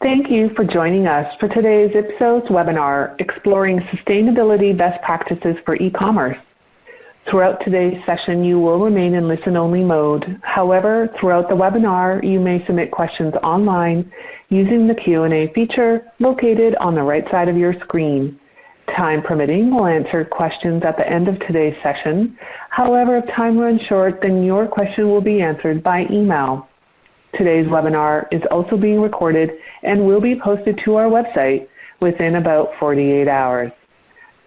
Thank you for joining us for today's Ipsos webinar, Exploring Sustainability Best Practices for E-commerce. Throughout today's session, you will remain in listen-only mode. However, throughout the webinar, you may submit questions online using the Q&A feature located on the right side of your screen. Time permitting, we'll answer questions at the end of today's session. However, if time runs short, then your question will be answered by email. Today's webinar is also being recorded and will be posted to our website within about 48 hours.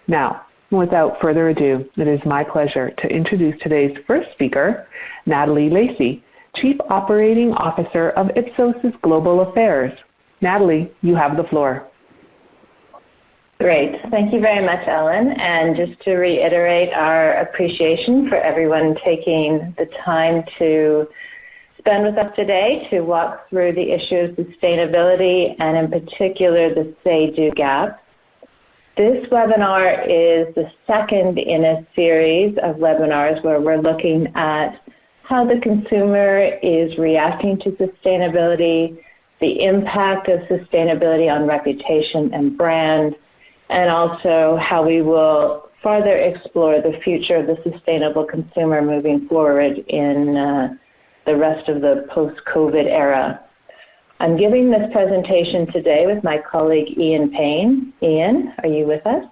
Now, without further ado, it is my pleasure to introduce today's first speaker, Natalie Lacey, Chief Operating Officer of Ipsos' Global Affairs. Natalie, you have the floor. Great. Thank you very much, Ellen. And just to reiterate our appreciation for everyone taking the time to spend with us today to walk through the issue of sustainability and in particular the say-do gap. This webinar is the second in a series of webinars where we're looking at how the consumer is reacting to sustainability, the impact of sustainability on reputation and brand, and also how we will further explore the future of the sustainable consumer moving forward in the rest of the post-COVID era. I'm giving this presentation today with my colleague Ian Payne. Ian, are you with us?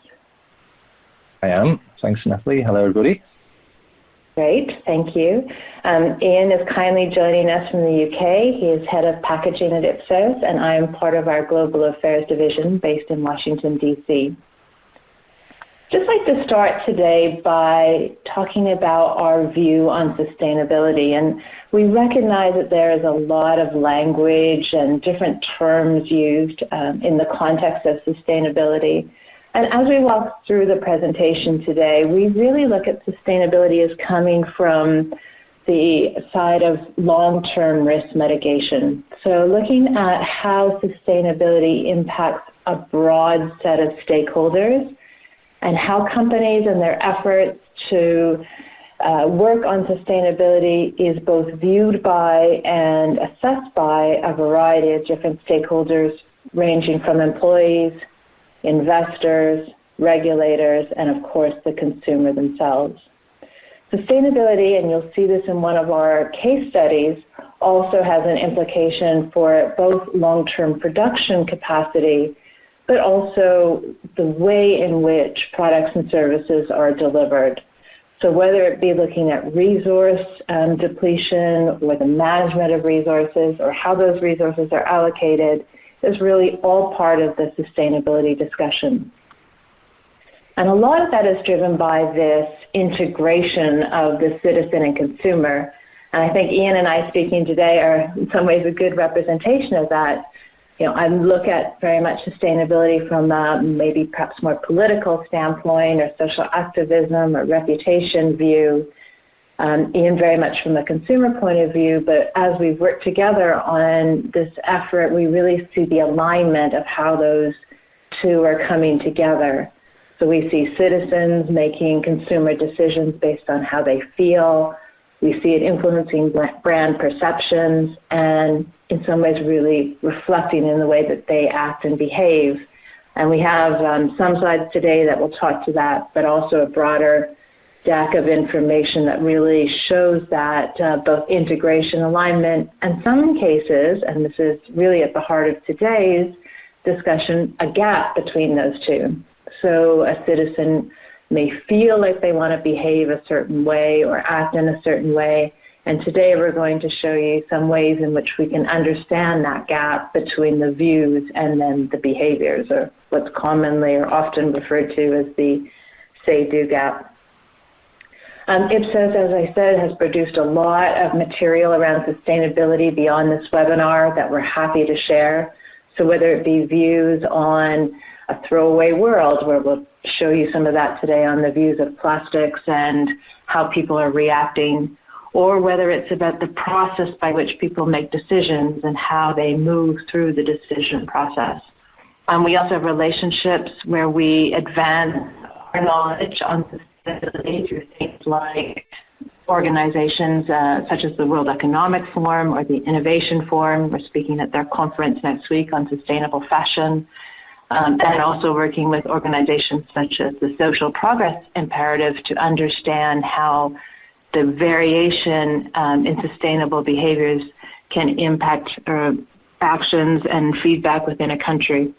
I am. Thanks, Natalie. Hello, everybody. Great, thank you. Ian is kindly joining us from the UK. He is head of packaging at Ipsos, and I am part of our Global Affairs division based in Washington, D.C. Just like to start today by talking about our view on sustainability, and we recognize that there is a lot of language and different terms used in the context of sustainability. And as we walk through the presentation today, we really look at sustainability as coming from the side of long-term risk mitigation. So looking at how sustainability impacts a broad set of stakeholders and how companies and their efforts to work on sustainability is both viewed by and assessed by a variety of different stakeholders ranging from employees, investors, regulators, and of course the consumer themselves. Sustainability, and you'll see this in one of our case studies, also has an implication for both long-term production capacity, but also the way in which products and services are delivered. So whether it be looking at resource depletion or the management of resources or how those resources are allocated is really all part of the sustainability discussion. And a lot of that is driven by this integration of the citizen and consumer. And I think Ian and I speaking today are in some ways a good representation of that. You know, I look at very much sustainability from maybe perhaps more political standpoint or social activism or reputation view. Ian very much from the consumer point of view, but as we've worked together on this effort, we really see the alignment of how those two are coming together. So we see citizens making consumer decisions based on how they feel. We see it influencing brand perceptions and in some ways really reflecting in the way that they act and behave. And we have some slides today that will talk to that, but also a broader deck of information that really shows that both integration, alignment, and some cases, and this is really at the heart of today's discussion, a gap between those two. So a citizen may feel like they want to behave a certain way or act in a certain way, and today we're going to show you some ways in which we can understand that gap between the views and then the behaviors, or what's commonly or often referred to as the say-do gap. Ipsos, as I said, has produced a lot of material around sustainability beyond this webinar that we're happy to share. So whether it be views on a throwaway world, where we'll show you some of that today on the views of plastics and how people are reacting, or whether it's about the process by which people make decisions and how they move through the decision process. We also have relationships where we advance our knowledge on sustainability through things like organizations such as the World Economic Forum or the Innovation Forum. We're speaking at their conference next week on sustainable fashion, and also working with organizations such as the Social Progress Imperative to understand how the variation in sustainable behaviors can impact actions and feedback within a country.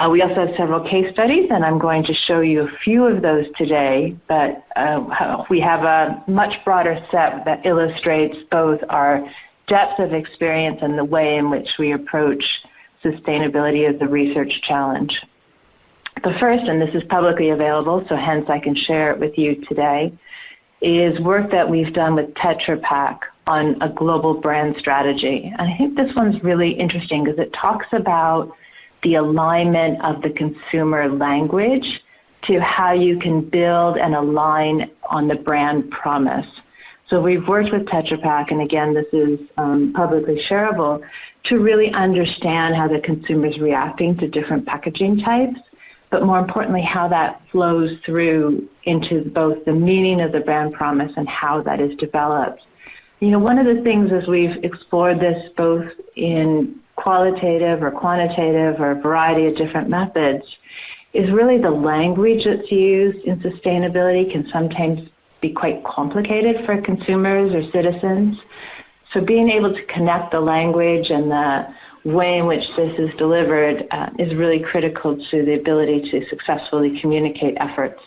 We also have several case studies, and I'm going to show you a few of those today, but we have a much broader set that illustrates both our depth of experience and the way in which we approach sustainability as a research challenge. The first, and this is publicly available, so hence I can share it with you today, is work that we've done with Tetra Pak on a global brand strategy. And I think this one's really interesting because it talks about the alignment of the consumer language to how you can build and align on the brand promise. So we've worked with Tetra Pak, and again, this is publicly shareable, to really understand how the consumer is reacting to different packaging types, but more importantly, how that flows through into both the meaning of the brand promise and how that is developed. You know, one of the things as we've explored this both in qualitative or quantitative or a variety of different methods is really the language that's used in sustainability can sometimes be quite complicated for consumers or citizens. So being able to connect the language and the way in which this is delivered is really critical to the ability to successfully communicate efforts.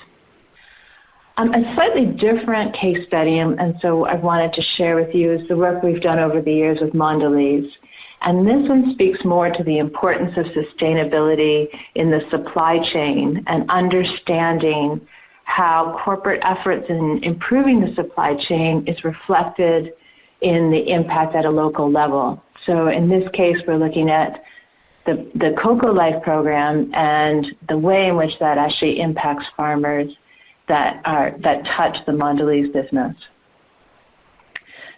A slightly different case study, and so I wanted to share with you, is the work we've done over the years with Mondelez. And this one speaks more to the importance of sustainability in the supply chain and understanding how corporate efforts in improving the supply chain is reflected in the impact at a local level. So in this case, we're looking at the Cocoa Life program and the way in which that actually impacts farmers that touch the Mondelez business.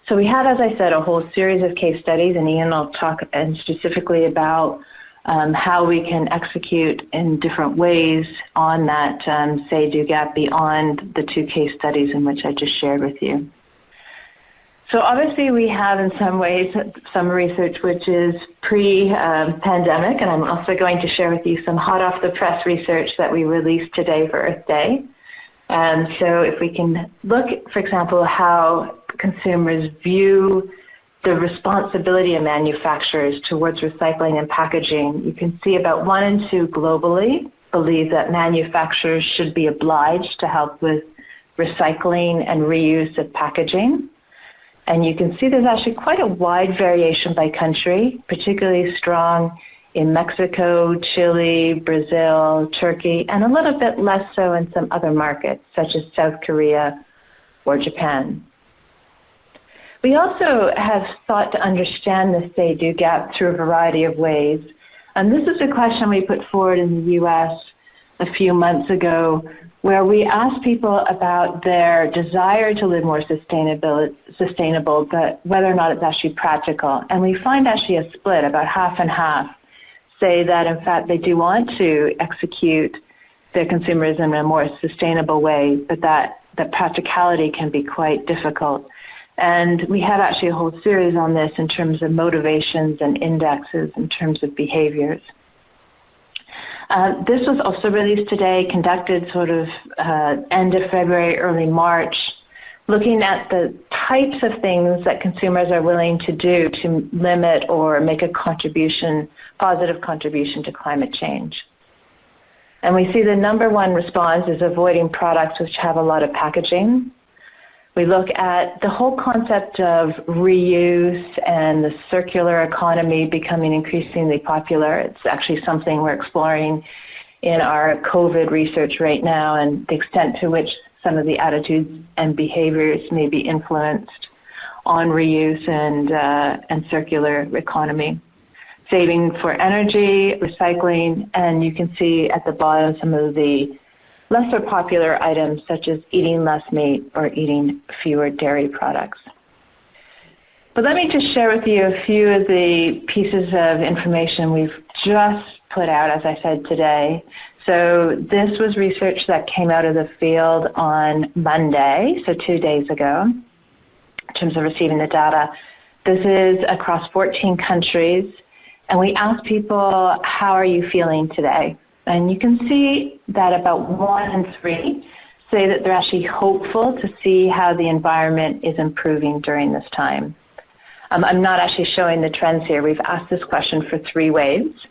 So we have, as I said, a whole series of case studies, and Ian will talk specifically about how we can execute in different ways on that say-do gap beyond the two case studies in which I just shared with you. So obviously we have in some ways some research which is pre-pandemic, and I'm also going to share with you some hot off the press research that we released today for Earth Day. So if we can look, for example, how consumers view the responsibility of manufacturers towards recycling and packaging, you can see about 1 in 2 globally believe that manufacturers should be obliged to help with recycling and reuse of packaging. And you can see there's actually quite a wide variation by country, particularly strong in Mexico, Chile, Brazil, Turkey, and a little bit less so in some other markets, such as South Korea or Japan. We also have sought to understand the say-do gap through a variety of ways. And this is a question we put forward in the U.S. a few months ago, where we asked people about their desire to live more sustainable, but whether or not it's actually practical. And we find actually a split, about half and half, say that in fact they do want to execute their consumerism in a more sustainable way, but that the practicality can be quite difficult. And we have actually a whole series on this in terms of motivations and indexes in terms of behaviors. This was also released today, conducted sort of end of February, early March, looking at the types of things that consumers are willing to do to limit or make a contribution, positive contribution to climate change. And we see the number one response is avoiding products which have a lot of packaging. We look at the whole concept of reuse and the circular economy becoming increasingly popular. It's actually something we're exploring in our COVID research right now, and the extent to which some of the attitudes and behaviors may be influenced on reuse and circular economy. Saving for energy, recycling, and you can see at the bottom some of the lesser popular items such as eating less meat or eating fewer dairy products. But let me just share with you a few of the pieces of information we've just put out, as I said today. So this was research that came out of the field on Monday, so 2 days ago, in terms of receiving the data. This is across 14 countries, and we asked people, how are you feeling today? And you can see that about 1 in 3 say that they're actually hopeful to see how the environment is improving during this time. I'm not actually showing the trends here. We've asked this question for 3 waves.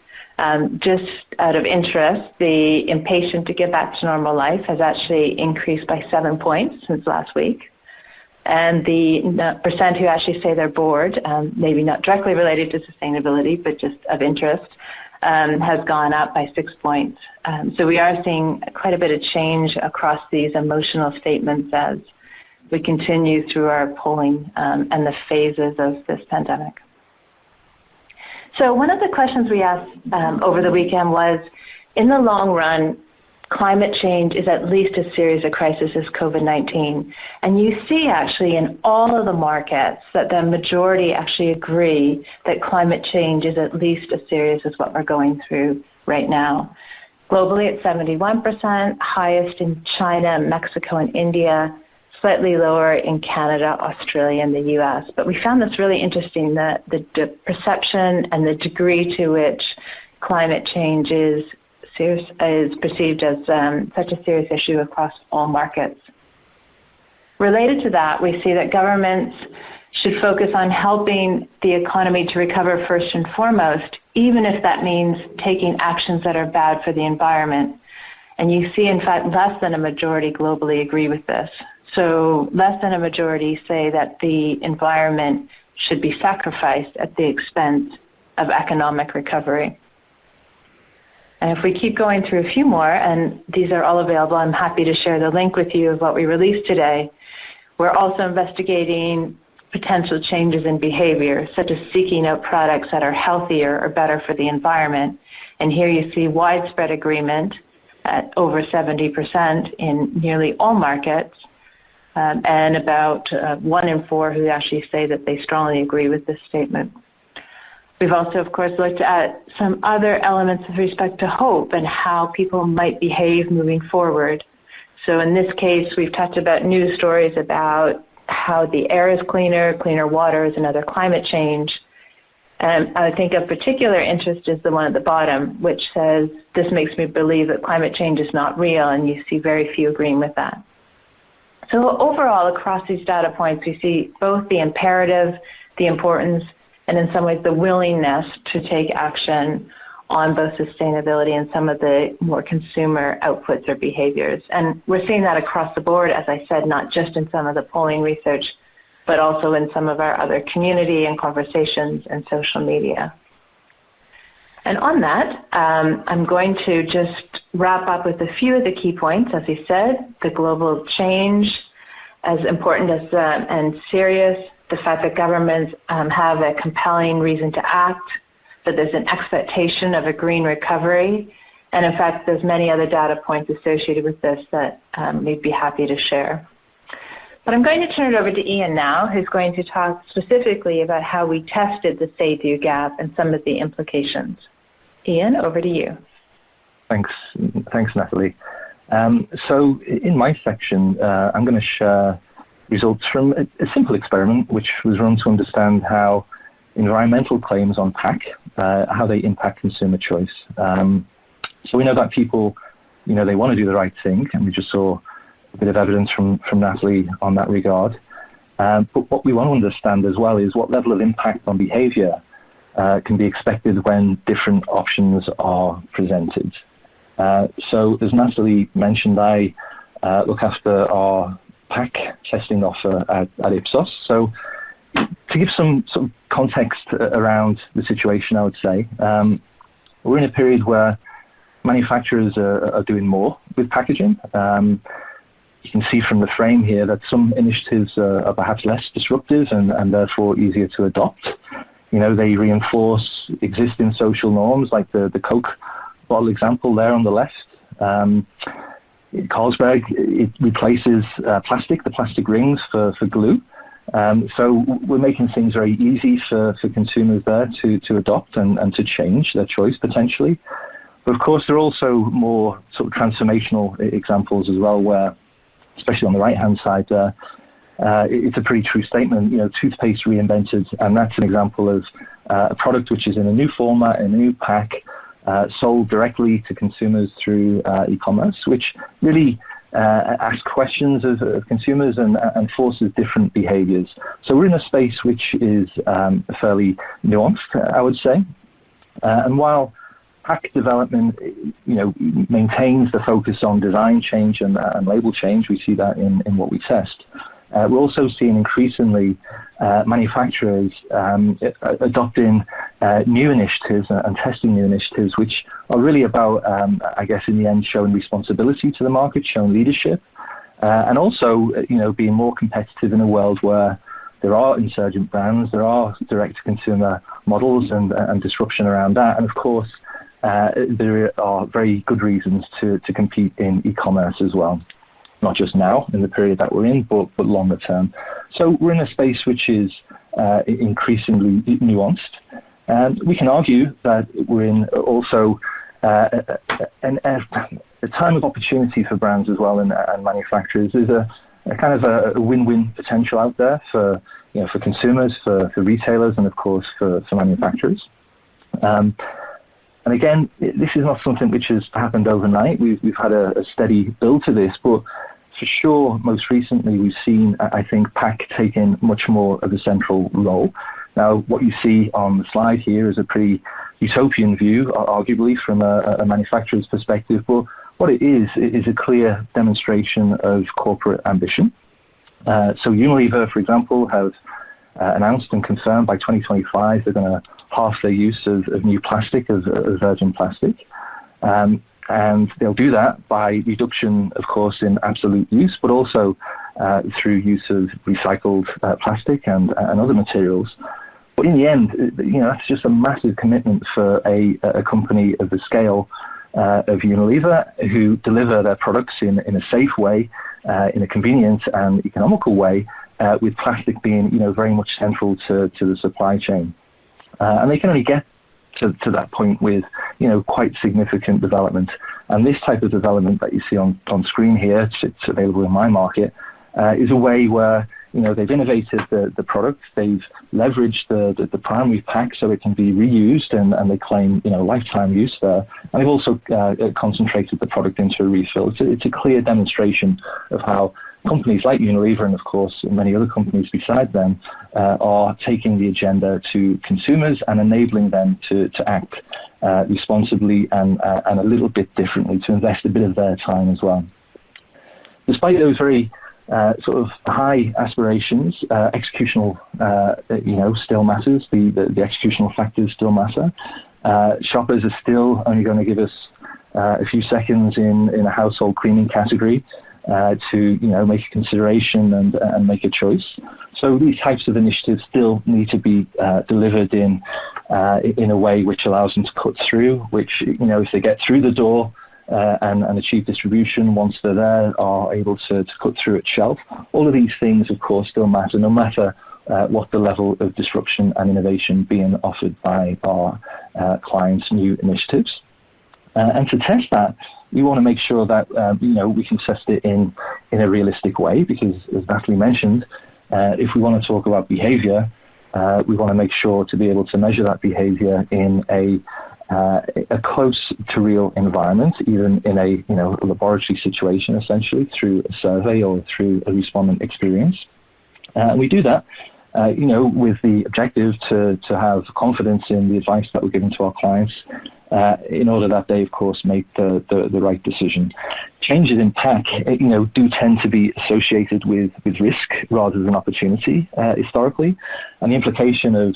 Just out of interest, the impatient to get back to normal life has actually increased by 7 points since last week. And the percent who actually say they're bored, maybe not directly related to sustainability, but just of interest, has gone up by 6 points. So we are seeing quite a bit of change across these emotional statements as we continue through our polling and the phases of this pandemic. So one of the questions we asked over the weekend was, in the long run, climate change is at least as serious a crisis as COVID-19. And you see actually in all of the markets that the majority actually agree that climate change is at least as serious as what we're going through right now. Globally it's 71%, highest in China, Mexico, and India, slightly lower in Canada, Australia, and the US. But we found this really interesting, that the perception and the degree to which climate change is perceived as such a serious issue across all markets. Related to that, we see that governments should focus on helping the economy to recover first and foremost, even if that means taking actions that are bad for the environment. And you see, in fact, less than a majority globally agree with this. So less than a majority say that the environment should be sacrificed at the expense of economic recovery. And if we keep going through a few more, and these are all available, I'm happy to share the link with you of what we released today. We're also investigating potential changes in behavior, such as seeking out products that are healthier or better for the environment. And here you see widespread agreement at over 70% in nearly all markets, and about 1 in 4 who actually say that they strongly agree with this statement. We've also, of course, looked at some other elements with respect to hope and how people might behave moving forward. So in this case, we've talked about news stories about how the air is cleaner, cleaner water is another climate change. And I think of particular interest is the one at the bottom, which says, this makes me believe that climate change is not real, and you see very few agreeing with that. So overall, across these data points, we see both the imperative, the importance, and in some ways the willingness to take action on both sustainability and some of the more consumer outputs or behaviors. And we're seeing that across the board, as I said, not just in some of the polling research, but also in some of our other community and conversations and social media. And on that, I'm going to just wrap up with a few of the key points. As we said, the global change, as important as and serious, the fact that governments have a compelling reason to act, that there's an expectation of a green recovery, and in fact there's many other data points associated with this that we'd be happy to share. But I'm going to turn it over to Ian now, who's going to talk specifically about how we tested the say-do gap and some of the implications. Ian, over to you. Thanks, Natalie. So in my section, I'm going to share results from a simple experiment which was run to understand how environmental claims on pack, how they impact consumer choice. So we know that people, they want to do the right thing, and we just saw a bit of evidence from Natalie on that regard. But what we want to understand as well is what level of impact on behavior can be expected when different options are presented. So as Natalie mentioned, I look after our pack testing offer at Ipsos. So to give some sort of context around the situation, I would say, we're in a period where manufacturers are doing more with packaging. You can see from the frame here that some initiatives are perhaps less disruptive and therefore easier to adopt. They reinforce existing social norms, like the Coke bottle example there on the left. Carlsberg, it replaces the plastic rings for glue. So we're making things very easy for consumers there to adopt and to change their choice potentially. But of course, there are also more sort of transformational examples as well, where, especially on the right-hand side there, it's a pretty true statement. Toothpaste reinvented, and that's an example of a product which is in a new format, in a new pack, sold directly to consumers through e-commerce, which really asks questions of consumers and forces different behaviors. So we're in a space which is fairly nuanced, I would say. And while pack development, maintains the focus on design change and label change, we see that in what we test. We're also seeing increasingly manufacturers adopting new initiatives and testing new initiatives, which are really about, I guess, in the end, showing responsibility to the market, showing leadership, and also, being more competitive in a world where there are insurgent brands, there are direct-to-consumer models and disruption around that, and of course, there are very good reasons to compete in e-commerce as well. Not just now in the period that we're in, but longer term. So we're in a space which is increasingly nuanced, and we can argue that we're in also a time of opportunity for brands as well and manufacturers. There's a kind of a win-win potential out there for consumers, for retailers, and of course for manufacturers. And again, this is not something which has happened overnight. We've had a steady build to this, but for sure, most recently we've seen, I think, pack taking much more of a central role. Now, what you see on the slide here is a pretty utopian view, arguably, from a manufacturer's perspective, but what it is a clear demonstration of corporate ambition. So Unilever, for example, have announced and confirmed by 2025 they're going to halve their use of new plastic, of virgin plastic. And they'll do that by reduction, of course, in absolute use, but also through use of recycled plastic and other materials. But in the end, that's just a massive commitment for a company of the scale of Unilever, who deliver their products in a safe way, in a convenient and economical way, with plastic being, very much central to the supply chain. And they can only get to that point with, quite significant development. And this type of development that you see on screen here, it's available in my market, is a way where, they've innovated the product, they've leveraged the primary pack so it can be reused, and they claim, lifetime use there. And they've also concentrated the product into a refill. It's a clear demonstration of how companies like Unilever, and of course many other companies besides them, are taking the agenda to consumers and enabling them to act responsibly and a little bit differently, to invest a bit of their time as well. Despite those very sort of high aspirations, executional, still matters. The executional factors still matter. Shoppers are still only going to give us a few seconds in a household cleaning category to make a consideration and make a choice. So these types of initiatives still need to be delivered in a way which allows them to cut through, which, if they get through the door and achieve distribution, once they're there, are able to cut through at shelf. All of these things, of course, still matter, no matter what the level of disruption and innovation being offered by our clients' new initiatives. And to test that, we want to make sure that we can test it in a realistic way, because, as Natalie mentioned, if we want to talk about behavior, we want to make sure to be able to measure that behavior in a close to real environment, even in a laboratory situation, essentially through a survey or through a respondent experience. And we do that, with the objective to have confidence in the advice that we're giving to our clients, in order that they, of course, make the right decision. Changes in pack, do tend to be associated with risk rather than opportunity, historically, and the implication of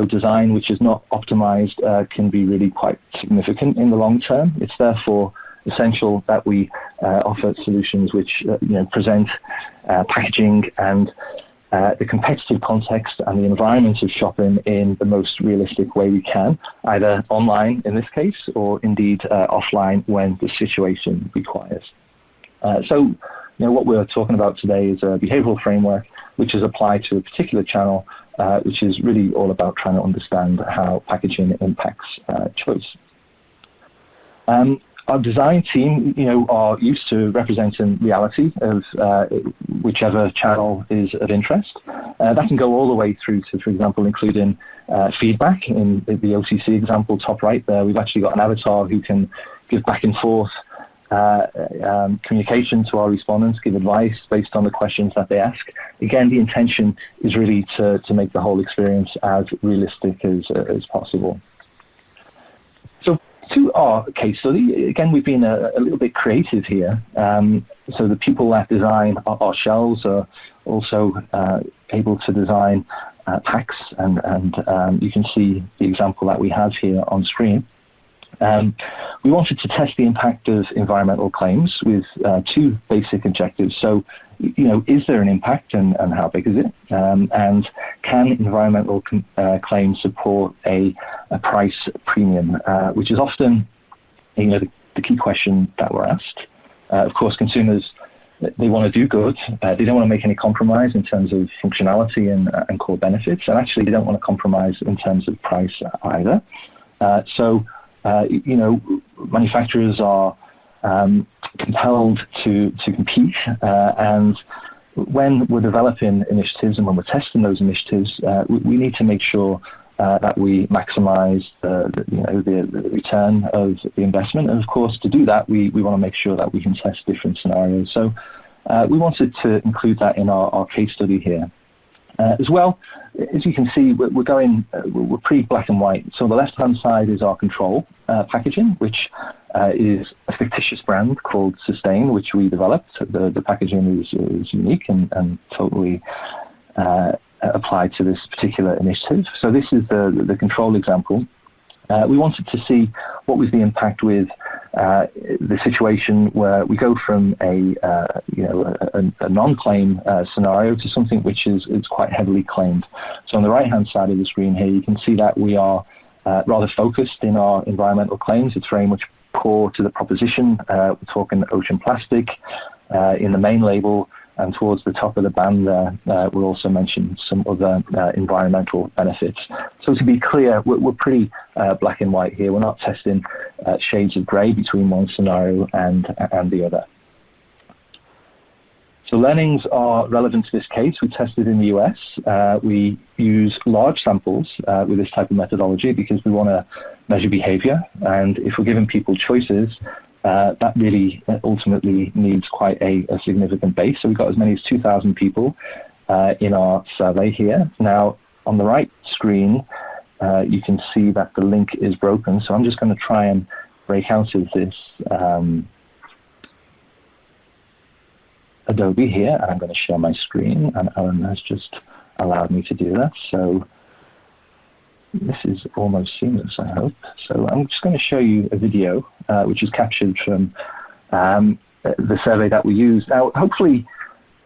design which is not optimized can be really quite significant in the long term. It's therefore essential that we offer solutions which present packaging and the competitive context and the environment of shopping in the most realistic way we can, either online in this case, or indeed offline when the situation requires. So what we're talking about today is a behavioral framework which is applied to a particular channel, which is really all about trying to understand how packaging impacts choice. Our design team, are used to representing reality of whichever channel is of interest. That can go all the way through to, for example, including feedback. In the OTC example, top right there, we've actually got an avatar who can give back and forth communication to our respondents, give advice based on the questions that they ask. Again, the intention is really to make the whole experience as realistic as possible. So to our case study, again, we've been a little bit creative here. So the people that design our shelves are also able to design packs, and you can see the example that we have here on screen. We wanted to test the impact of environmental claims with two basic objectives. So, is there an impact, and how big is it? And can environmental claims support a price premium, which is often, the key question that we're asked. Of course, consumers, they want to do good. They don't want to make any compromise in terms of functionality and core benefits, and actually they don't want to compromise in terms of price either. Manufacturers are compelled to compete, and when we're developing initiatives and when we're testing those initiatives, we need to make sure that we maximize the return of the investment. And of course, to do that, we want to make sure that we can test different scenarios. So we wanted to include that in our case study here. As well, as you can see, we're pretty black and white. So on the left-hand side is our control packaging, which is a fictitious brand called Sustain, which we developed. The packaging is unique and totally applied to this particular initiative. So this is the control example. We wanted to see what was the impact with the situation where we go from a non-claim scenario to something which is quite heavily claimed. So on the right-hand side of the screen here, you can see that we are rather focused in our environmental claims. It's very much core to the proposition. We're talking ocean plastic in the main label. And towards the top of the band there, we'll also mention some other environmental benefits. So to be clear, we're pretty black and white here. We're not testing shades of grey between one scenario and the other. So learnings are relevant to this case. We tested in the US. We use large samples with this type of methodology because we want to measure behavior. And if we're giving people choices, that really ultimately needs quite a significant base. So we've got as many as 2,000 people in our survey here. Now, on the right screen, you can see that the link is broken. So I'm just going to try and break out of this Adobe here, and I'm going to share my screen. And Alan has just allowed me to do that. So this is almost seamless, I hope. So I'm just going to show you a video which is captured from the survey that we used. Now, hopefully,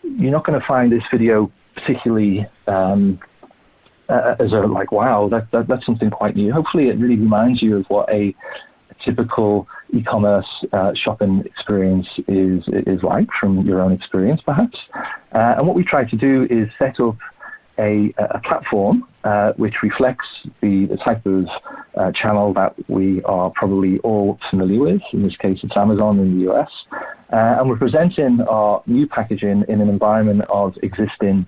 you're not going to find this video particularly as wow, that's something quite new. Hopefully, it really reminds you of what a typical e-commerce shopping experience is like from your own experience, perhaps. And what we try to do is set up a platform which reflects the type of channel that we are probably all familiar with. In this case, it's Amazon in the US. And we're presenting our new packaging in an environment of existing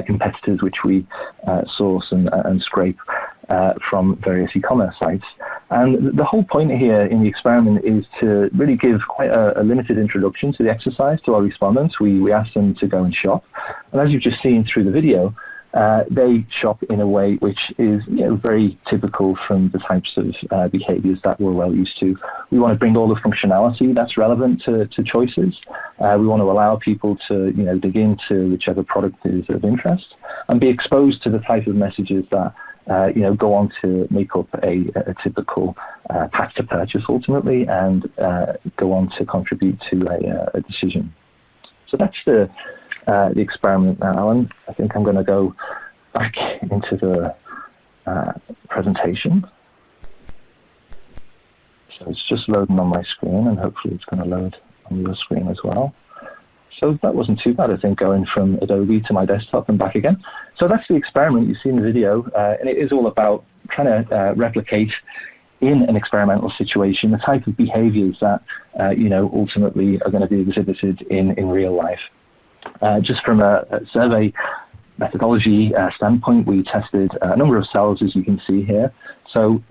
competitors which we source and scrape from various e-commerce sites. And the whole point here in the experiment is to really give quite a limited introduction to the exercise to our respondents. We asked them to go and shop. And as you've just seen through the video, they shop in a way which is very typical from the types of behaviors that we're well used to. We want to bring all the functionality that's relevant to choices. We want to allow people to dig into whichever product is of interest and be exposed to the type of messages that go on to make up a typical pack to purchase ultimately and go on to contribute to a decision. So that's the experiment now, Alan. I think I'm going to go back into the presentation. So it's just loading on my screen, and hopefully it's going to load on your screen as well. So that wasn't too bad, I think, going from Adobe to my desktop and back again. So that's the experiment you see in the video, and it is all about trying to replicate in an experimental situation, the type of behaviors that, ultimately are going to be exhibited in real life. Just from a survey methodology standpoint, we tested a number of cells, as you can see here. So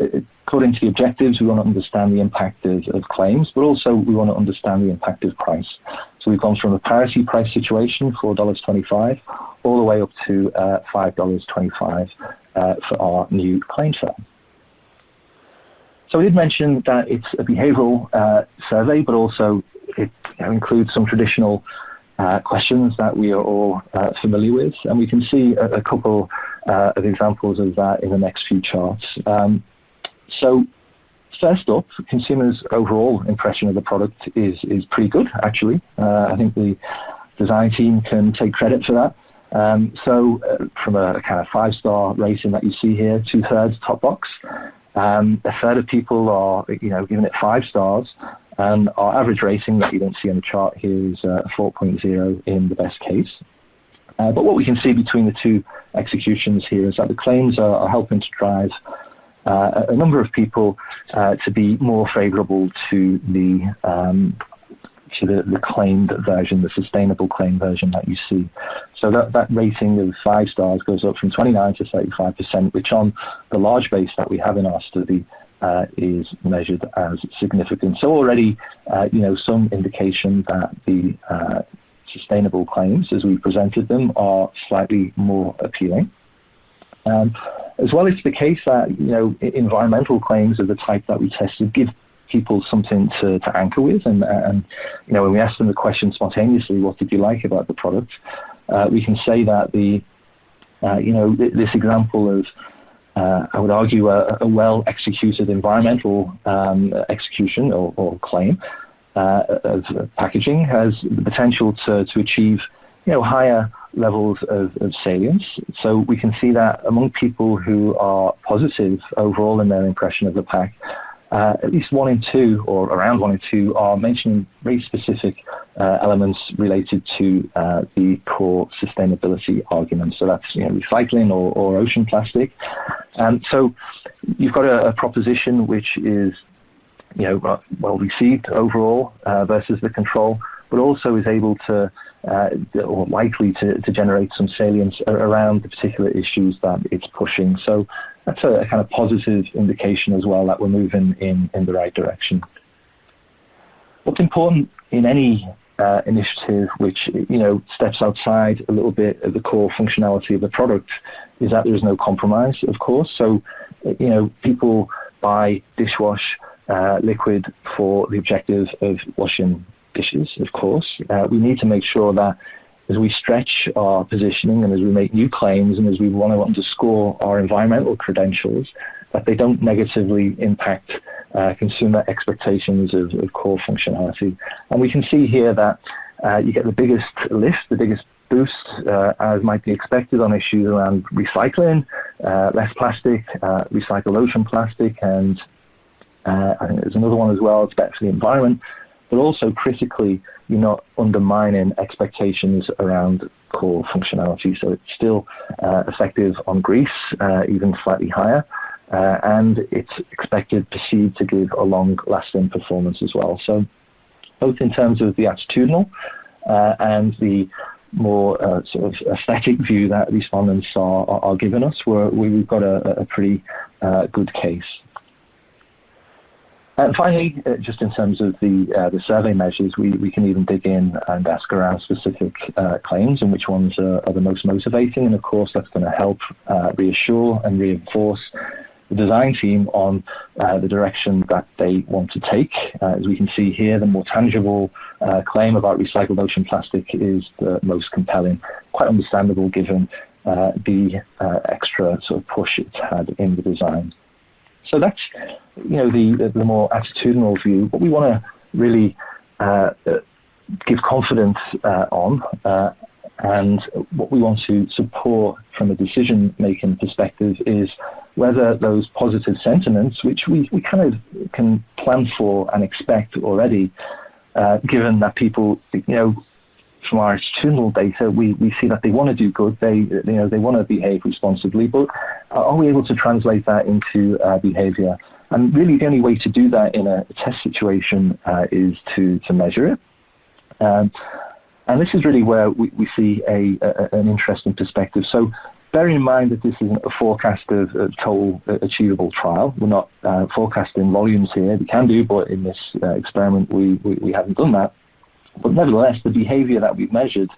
according to the objectives, we want to understand the impact of claims, but also we want to understand the impact of price. So we've gone from a parity price situation, $4.25, all the way up to $5.25 for our new claim cell. So we did mention that it's a behavioral survey, but also it includes some traditional questions that we are all familiar with, and we can see a couple of examples of that in the next few charts. So first up, consumers' overall impression of the product is pretty good, actually. I think the design team can take credit for that. So from a kind of 5-star rating that you see here, 2/3 top box, a third of people are giving it 5 stars, and our average rating that you don't see on the chart here is 4.0 in the best case. But what we can see between the two executions here is that the claims are helping to drive a number of people to be more favorable to the claimed version, the sustainable claim version that you see. So that rating of 5 stars goes up from 29 to 35%, which on the large base that we have in our study is measured as significant. So already, some indication that the sustainable claims, as we presented them, are slightly more appealing. As well, it's the case that environmental claims of the type that we tested give people something to anchor with, and when we ask them the question spontaneously, what did you like about the product, we can say that this example of I would argue a well-executed environmental execution or claim of packaging has the potential to achieve higher levels of salience. So we can see that among people who are positive overall in their impression of the pack, at least 1 in 2, or around 1 in 2, are mentioning very specific elements related to the core sustainability argument. So that's recycling or ocean plastic. And so you've got a proposition which is well received overall versus the control, but also is able to or likely to generate some salience around the particular issues that it's pushing. So that's a kind of positive indication as well that we're moving in the right direction. What's important in any initiative which steps outside a little bit of the core functionality of the product is that there's no compromise, of course. So people buy dishwash liquid for the objective of washing dishes, of course. We need to make sure that as we stretch our positioning and as we make new claims and as we want to underscore our environmental credentials, that they don't negatively impact consumer expectations of core functionality. And we can see here that you get the biggest lift, the biggest boost, as might be expected, on issues around recycling, less plastic, recycled ocean plastic, and I think there's another one as well, it's better for the environment. But also critically, you're not undermining expectations around core functionality. So it's still effective on grease, even slightly higher, and it's perceived to give a long-lasting performance as well. So both in terms of the attitudinal and the more sort of aesthetic view that respondents are giving us, we've got a pretty good case. And finally, just in terms of the survey measures, we can even dig in and ask around specific claims and which ones are the most motivating. And of course, that's going to help reassure and reinforce the design team on the direction that they want to take. As we can see here, the more tangible claim about recycled ocean plastic is the most compelling. Quite understandable given the extra sort of push it's had in the design. So that's the more attitudinal view. What we want to really give confidence on, and what we want to support from a decision-making perspective, is whether those positive sentiments, which we kind of can plan for and expect already, given that people from our attitudinal data, we see that they want to do good, they want to behave responsibly, but are we able to translate that into behavior? And really the only way to do that in a test situation is to measure it. And this is really where we see an interesting perspective. So bear in mind that this isn't a forecast of total achievable trial. We're not forecasting volumes here. We can do, but in this experiment we haven't done that. But nevertheless, the behavior that we've measured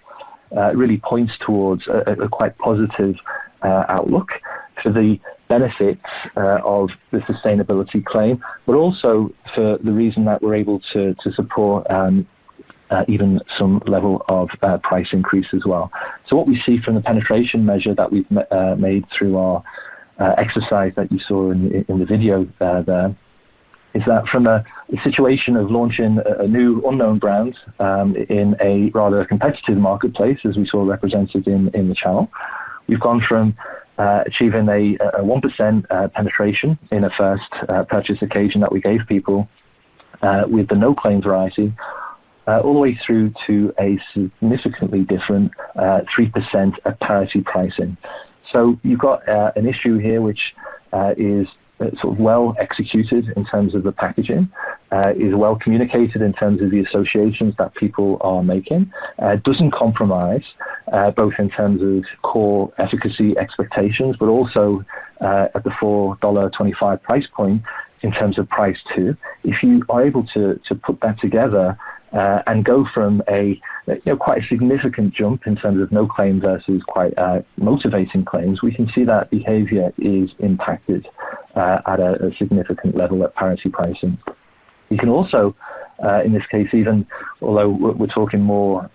really points towards a quite positive outlook for the benefits of the sustainability claim, but also for the reason that we're able to support even some level of price increase as well. So what we see from the penetration measure that we've made through our exercise that you saw in the video there, is that from a situation of launching a new unknown brand in a rather competitive marketplace, as we saw represented in the channel, we've gone from achieving a 1% penetration in a first purchase occasion that we gave people with the no claim variety, all the way through to a significantly different 3% at parity pricing. So you've got an issue here which is sort of well executed in terms of the packaging, is well communicated in terms of the associations that people are making, doesn't compromise both in terms of core efficacy expectations, but also at the $4.25 price point in terms of price too. If you are able to put that together and go from a quite a significant jump in terms of no claim versus quite motivating claims, we can see that behavior is impacted at a significant level at parity pricing. You can also, in this case, even although we're talking more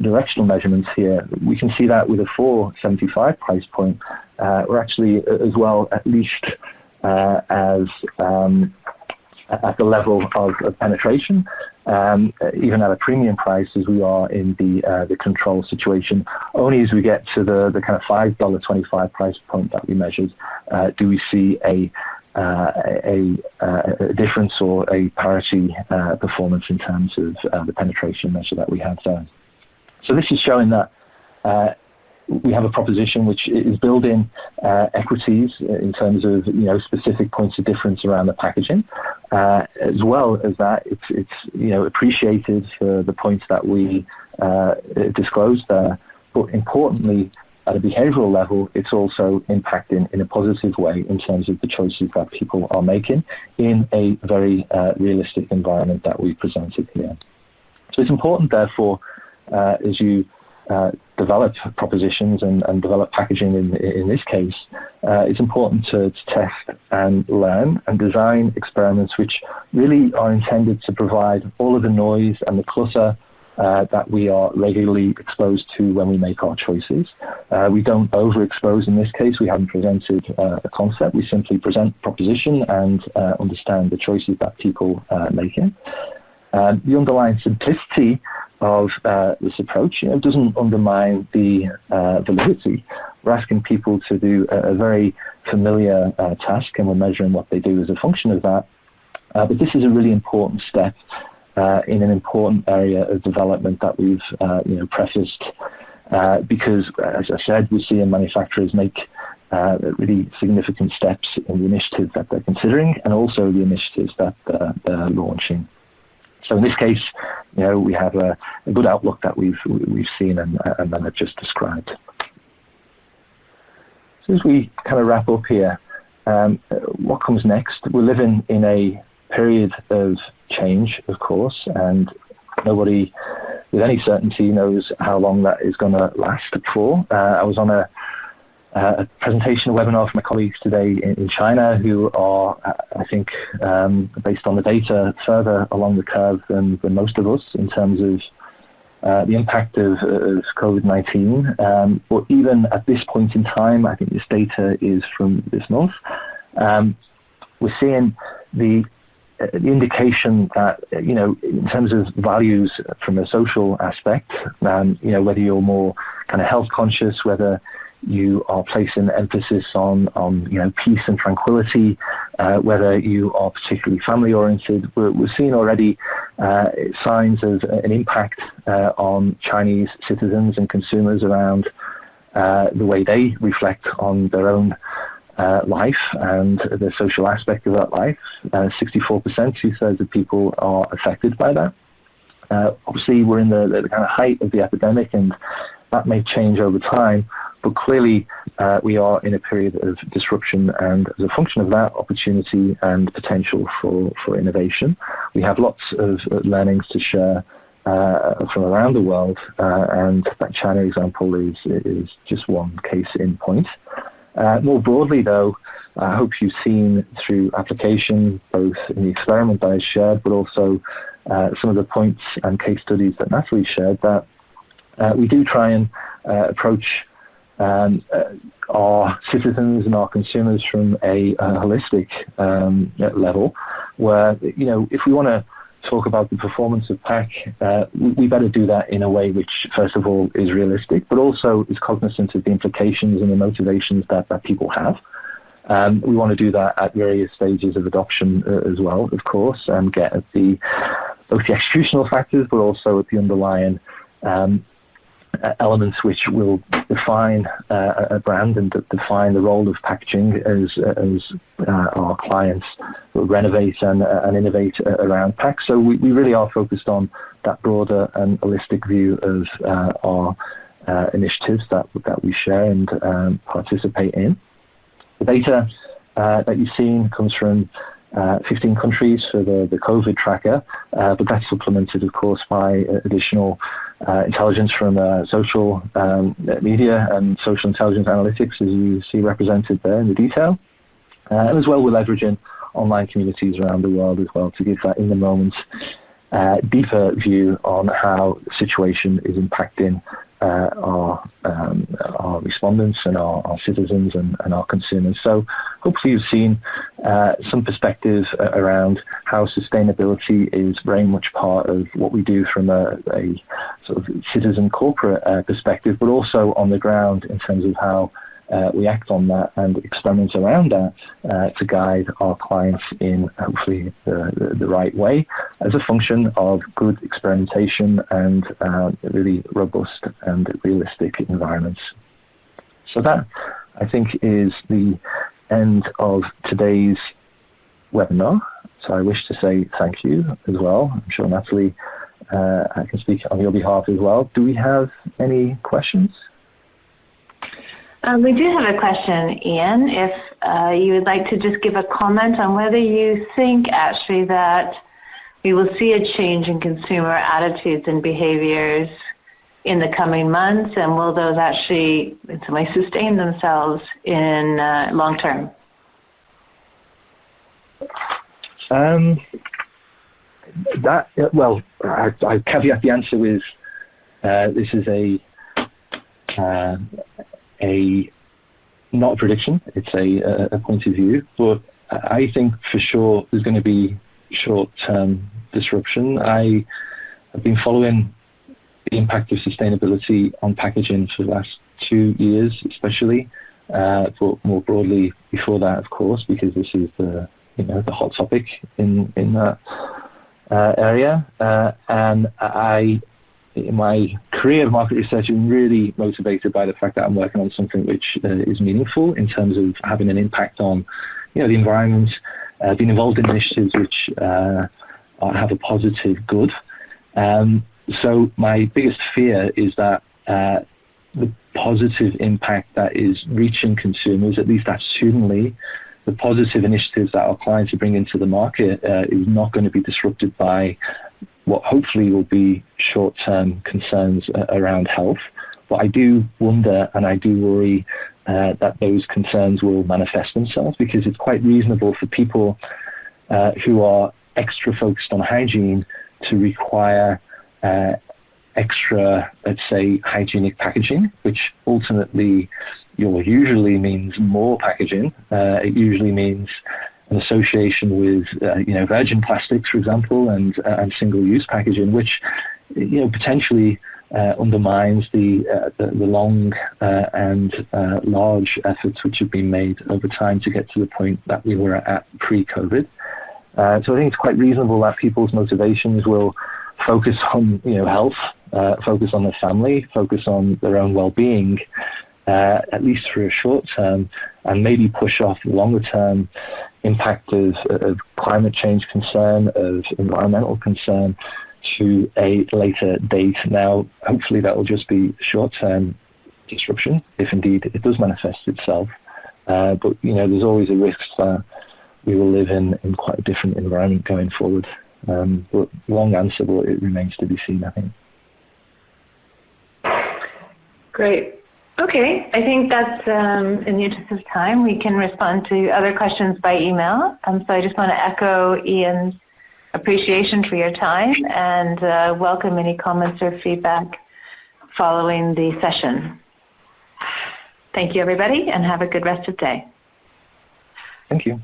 directional measurements here, we can see that with a $4.75 price point, we're actually as well at least as at the level of penetration, even at a premium price as we are in the control situation. Only as we get to the kind of $5.25 price point that we measured do we see a difference or a parity performance in terms of the penetration measure that we have there. So this is showing that we have a proposition which is building equities in terms of specific points of difference around the packaging, as well as that it's appreciated for the points that we disclosed there. But importantly, at a behavioral level, it's also impacting in a positive way in terms of the choices that people are making in a very realistic environment that we presented here. So it's important, therefore, as you develop propositions and develop packaging in this case, it's important to test and learn and design experiments which really are intended to provide all of the noise and the clutter that we are regularly exposed to when we make our choices. We don't overexpose in this case. We haven't presented a concept. We simply present proposition and understand the choices that people are making. The underlying simplicity of this approach doesn't undermine the validity. We're asking people to do a very familiar task, and we're measuring what they do as a function of that. But this is a really important step in an important area of development that we've prefaced, because, as I said, we see manufacturers make really significant steps in the initiatives that they're considering and also the initiatives that they're launching. So in this case, we have a good outlook that we've seen and that I've just described. So as we kind of wrap up here, what comes next? We're living in a period of change, of course, and nobody with any certainty knows how long that is going to last for. I was on a presentation, a webinar from my colleagues today in China who are, I think, based on the data, further along the curve than most of us in terms of the impact of COVID-19. But even at this point in time, I think this data is from this month, we're seeing the indication that, in terms of values from a social aspect, whether you're more kind of health conscious, whether you are placing emphasis on peace and tranquility, whether you are particularly family-oriented. We're seeing already signs of an impact on Chinese citizens and consumers around the way they reflect on their own life and the social aspect of that life. 64%, two-thirds of people are affected by that. Obviously, we're in the kind of height of the epidemic, and that may change over time, but clearly we are in a period of disruption, and as a function of that, opportunity and potential for innovation. We have lots of learnings to share from around the world, and that China example is just one case in point. More broadly, though, I hope you've seen through application, both in the experiment that I shared, but also some of the points and case studies that Natalie shared, that we do try and approach our citizens and our consumers from a holistic level, where, if we want to talk about the performance of PAC, we better do that in a way which, first of all, is realistic, but also is cognizant of the implications and the motivations that people have. We want to do that at various stages of adoption as well, of course, and get at both the executional factors, but also at the underlying elements which will define a brand and define the role of packaging as our clients will renovate and innovate around PAC. So we really are focused on that broader and holistic view of our initiatives that we share and participate in. The data that you've seen comes from 15 countries for the COVID tracker, but that's supplemented, of course, by additional intelligence from social media and social intelligence analytics, as you see represented there in the detail. And as well, we're leveraging online communities around the world as well to give that in-the-moment deeper view on how the situation is impacting our respondents and our citizens and our consumers. So hopefully you've seen some perspective around how sustainability is very much part of what we do from a sort of citizen corporate perspective, but also on the ground in terms of how we act on that and experiment around that to guide our clients in hopefully the right way as a function of good experimentation and really robust and realistic environments. So that, I think, is the end of today's webinar. So I wish to say thank you as well. I'm sure Natalie I can speak on your behalf as well. Do we have any questions? We do have a question, Ian, if you would like to just give a comment on whether you think actually that we will see a change in consumer attitudes and behaviors in the coming months, and will those actually in some way sustain themselves in long term? I caveat the answer with this is not a prediction, it's a point of view, but I think for sure there's going to be short-term disruption. I have been following the impact of sustainability on packaging for the last 2 years especially, but more broadly before that, of course, because this is the hot topic in that area. And in my career of market research, I'm really motivated by the fact that I'm working on something which is meaningful in terms of having an impact on the environment, being involved in initiatives which have a positive good. So my biggest fear is that the positive impact that is reaching consumers, at least attitudinally, the positive initiatives that our clients are bringing to the market is not going to be disrupted by what hopefully will be short-term concerns around health. But I do wonder and I do worry that those concerns will manifest themselves, because it's quite reasonable for people who are extra focused on hygiene to require extra, let's say, hygienic packaging, which ultimately usually means more packaging. It usually means an association with virgin plastics, for example, and single-use packaging, which potentially undermines the long and large efforts which have been made over time to get to the point that we were at pre-COVID. So I think it's quite reasonable that people's motivations will focus on health, focus on their family, focus on their own well-being, at least for a short term, and maybe push off the longer term impact of climate change concern, of environmental concern, to a later date. Now, hopefully that will just be short-term disruption, if indeed it does manifest itself. But, there's always a risk that we will live in quite a different environment going forward. But long answer, but it remains to be seen, I think. Great. Okay, I think that's, in the interest of time, we can respond to other questions by email. So I just want to echo Ian's appreciation for your time and welcome any comments or feedback following the session. Thank you, everybody, and have a good rest of the day. Thank you.